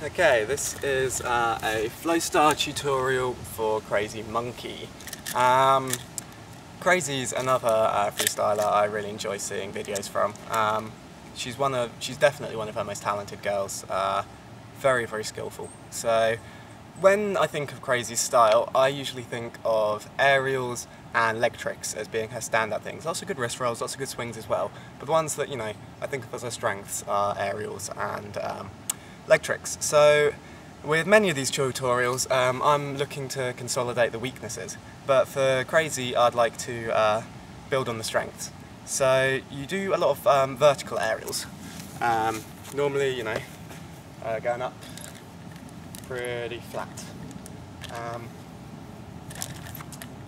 Okay, this is a Flowstar tutorial for Crazy Monkey. Crazy's another freestyler I really enjoy seeing videos from. She's definitely one of our most talented girls. Very, very skillful. So when I think of Crazy's style, I usually think of aerials and leg tricks as being her standout things. Lots of good wrist rolls, lots of good swings as well. But the ones that, I think of as her strengths are aerials and leg tricks. So with many of these tutorials, I'm looking to consolidate the weaknesses. But for Crazy, I'd like to build on the strengths. So you do a lot of vertical aerials. Normally, going up pretty flat.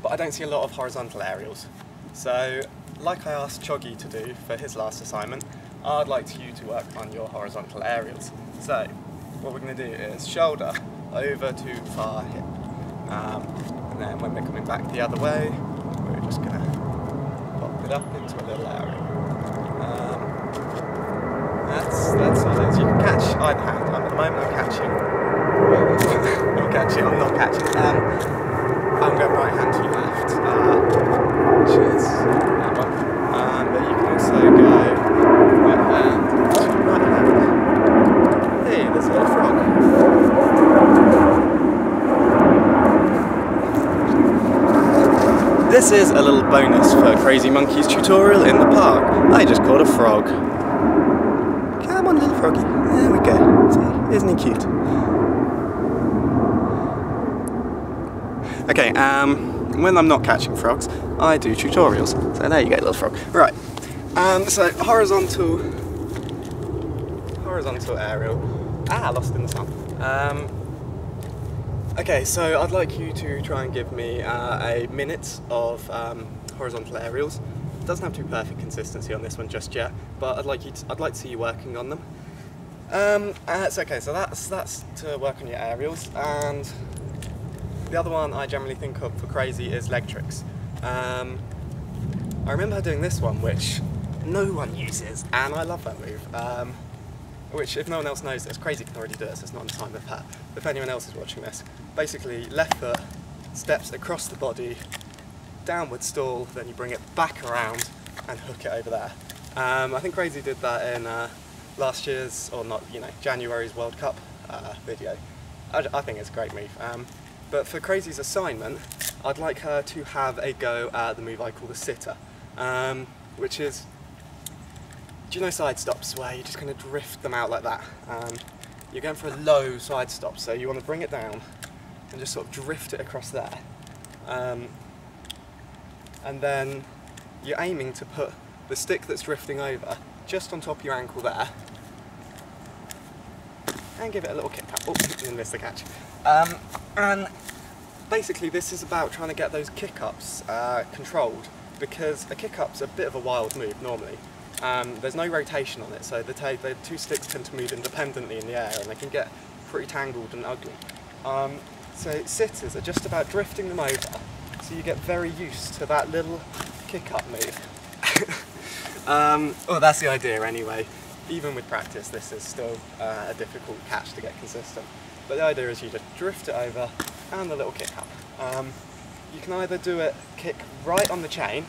But I don't see a lot of horizontal aerials. So, like I asked Choggy to do for his last assignment, I'd like you to work on your horizontal aerials. So, what we're going to do is shoulder over to far hip. And then when we're coming back the other way, we're just going to pop it up into a little area. That's all it is. You can catch either hand. At the moment I'm catching. I'm not catching. I'm going right hand to left, which is that one. But you can also go right hand to right hand. Hey, there's a little frog. This is a little bonus for Crazy Monkey's tutorial in the park. I just caught a frog. Come on, little froggy. There we go. See, isn't he cute? Okay, when I'm not catching frogs, I do tutorials. So there you go, little frog. Right, so horizontal aerial. Lost in the sun. Okay, so I'd like you to try and give me a minute of horizontal aerials. It doesn't have to be perfect consistency on this one just yet, but I'd like to see you working on them. It's okay, so that's to work on your aerials, and the other one I generally think of for Crazy is leg tricks. I remember her doing this one, which no one uses, and I love that move. Which, if no one else knows this, Crazy can already do this, it's not in time with her. If anyone else is watching this, basically left foot steps across the body, downward stall, then you bring it back around and hook it over there. I think Crazy did that in last year's, or not, January's World Cup video. I think it's a great move. But for Crazy's assignment, I'd like her to have a go at the move I call the sitter, which is, do you know side stops where you just kind of drift them out like that? You're going for a low side stop, so you want to bring it down and just sort of drift it across there. And then you're aiming to put the stick that's drifting over just on top of your ankle there, and give it a little kick up. Oh, and missed the catch. And basically this is about trying to get those kick-ups controlled, because a kick-up's a bit of a wild move normally. There's no rotation on it, so the two sticks tend to move independently in the air, and they can get pretty tangled and ugly. So sitters are just about drifting them over, so you get very used to that little kick-up move. Well, that's the idea anyway. Even with practice, this is still a difficult catch to get consistent. But the idea is you just drift it over and a little kick up. You can either do it kick right on the chain,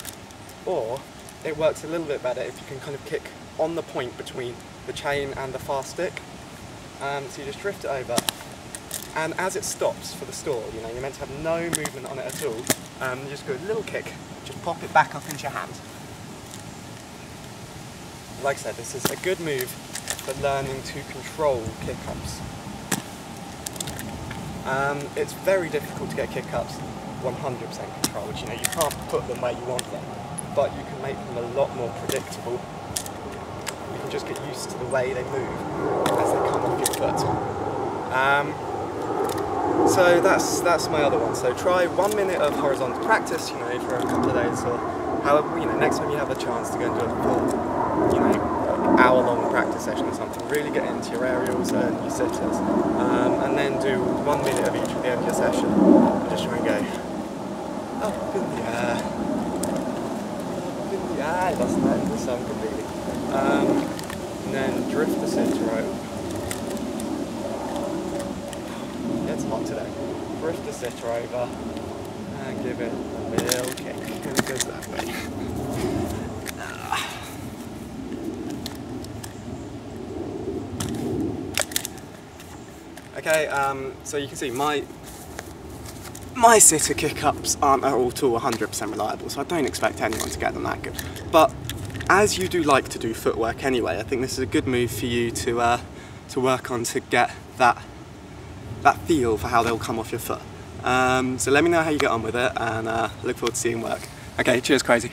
or it works a little bit better if you can kind of kick on the point between the chain and the far stick. So you just drift it over, and as it stops for the stall, you're meant to have no movement on it at all. You just go a little kick, just pop it back up into your hand. Like I said, this is a good move for learning to control kick-ups. It's very difficult to get kick-ups 100% controlled. You can't put them where you want them, but you can make them a lot more predictable. You can just get used to the way they move as they come off your foot. So that's my other one. So try 1 minute of horizontal practice, for a couple of days, or however, next time you have a chance to go and do a full, hour-long practice session or something. Really get into your aerials and your sitters, and then do 1 minute of each at the end of your session. And just try and go up in the air, up in the air. It doesn't let the sun completely. And then drift the sitter over. spot today. Drift the sitter over and give it a little kick, and it goes that way. Okay, so you can see my sitter kick-ups aren't at all 100% reliable, so I don't expect anyone to get them that good. But as you do like to do footwork anyway, I think this is a good move for you to work on to get that feel for how they'll come off your foot. So let me know how you get on with it, and look forward to seeing work. Okay, cheers, Crazy.